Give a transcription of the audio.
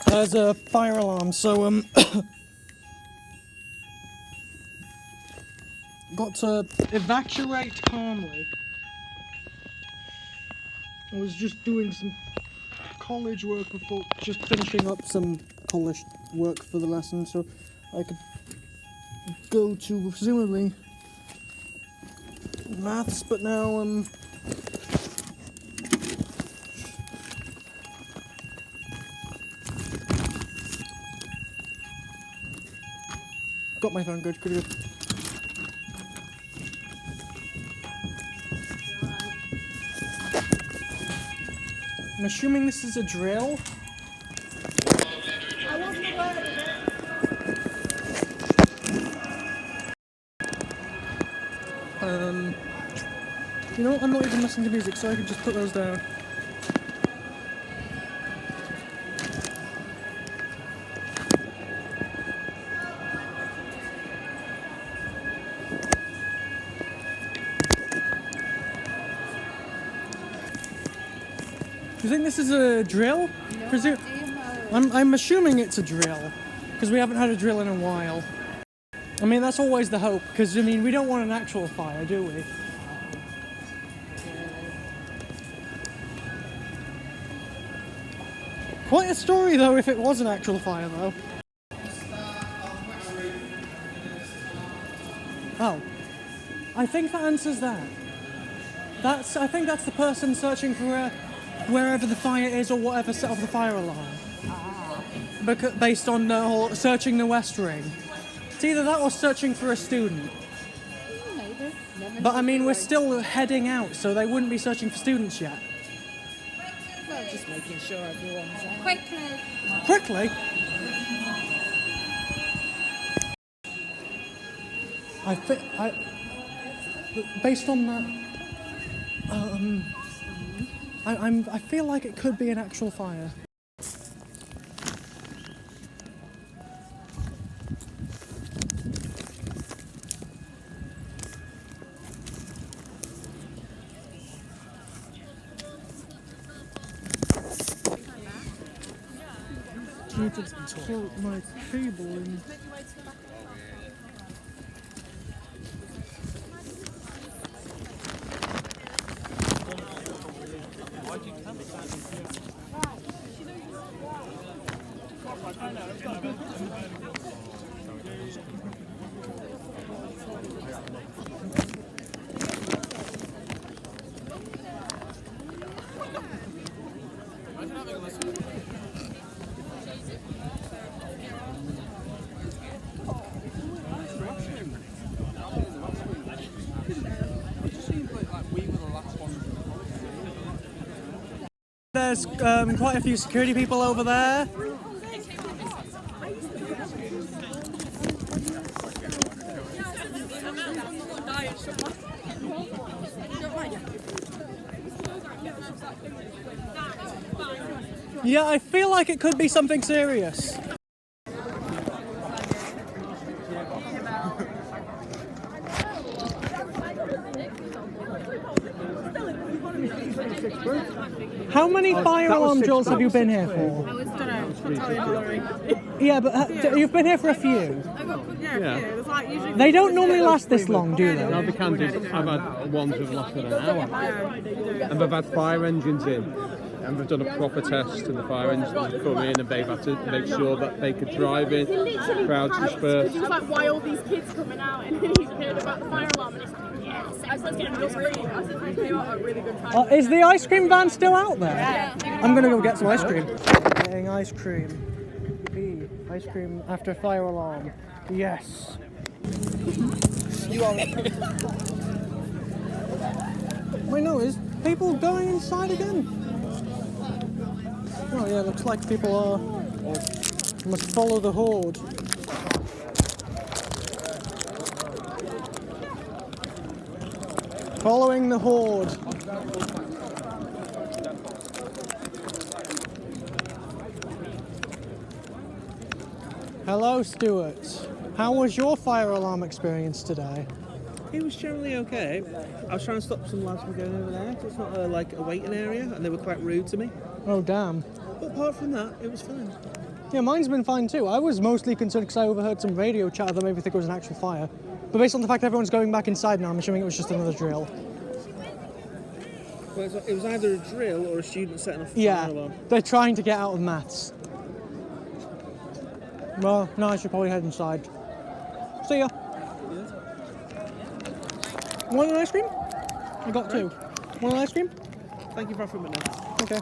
There's a fire alarm, so got to evacuate calmly. I was just doing some college work before, just finishing up some college work for the lesson, so I could go to presumably maths, but now got my phone. Good. I'm assuming this is a drill. I wasn't aware of it. You know what? I'm not even listening to music, so I could just put those down. Do you think this is a drill? I'm assuming it's a drill, because we haven't had a drill in a while. I mean, that's always the hope, because, I mean, we don't want an actual fire, do we? Quite a story, though, if it was an actual fire, though. Oh. I think that answers that. I think that's the person searching for wherever the fire is or whatever set off the fire alarm. Based on the whole searching the West Ring. It's either that or searching for a student. Maybe. But I mean, we're still heading out, so they wouldn't be searching for students yet. Well, just making sure everyone's out. Quickly? Based on that, I feel like it could be an actual fire. I need to tilt my cable in. There's quite a few security people over there. Yeah, I feel like it could be something serious. How many fire alarm drills have you been here for? I don't know. Yeah, but you've been here for a few. Yeah. They don't normally last this long, do they? No, they can do. I've had ones who've lasted an hour. And we've had fire engines in. And we've done a proper test, and the fire engines have come in, and they've had to make sure that they could drive in, crowds dispersed. He was like, why all these kids coming out? And he's heard about the fire alarm, and he's like, yes. I said, getting real green. I said, we came out a really good time. Is the ice cream van still out there? Yeah. I'm gonna go get some ice cream. Getting ice cream. Ice cream after fire alarm. Yes. You are. Wait, no, is people going inside again? Oh yeah, looks like people are. Must follow the horde. Following the horde. Hello, Stuart. How was your fire alarm experience today? It was generally okay. I was trying to stop some lads from going over there, so it's not like a waiting area, and they were quite rude to me. Oh, damn. But apart from that, it was fine. Yeah, mine's been fine too. I was mostly concerned because I overheard some radio chatter that made me think it was an actual fire. But based on the fact that everyone's going back inside now, I'm assuming it was just another drill. Well, it was either a drill or a student setting off a Yeah, fire alarm. they're trying to get out of maths. Well, no, I should probably head inside. See ya. Want an ice cream? I got two. Want an ice cream? Thank you for offering me now. Okay.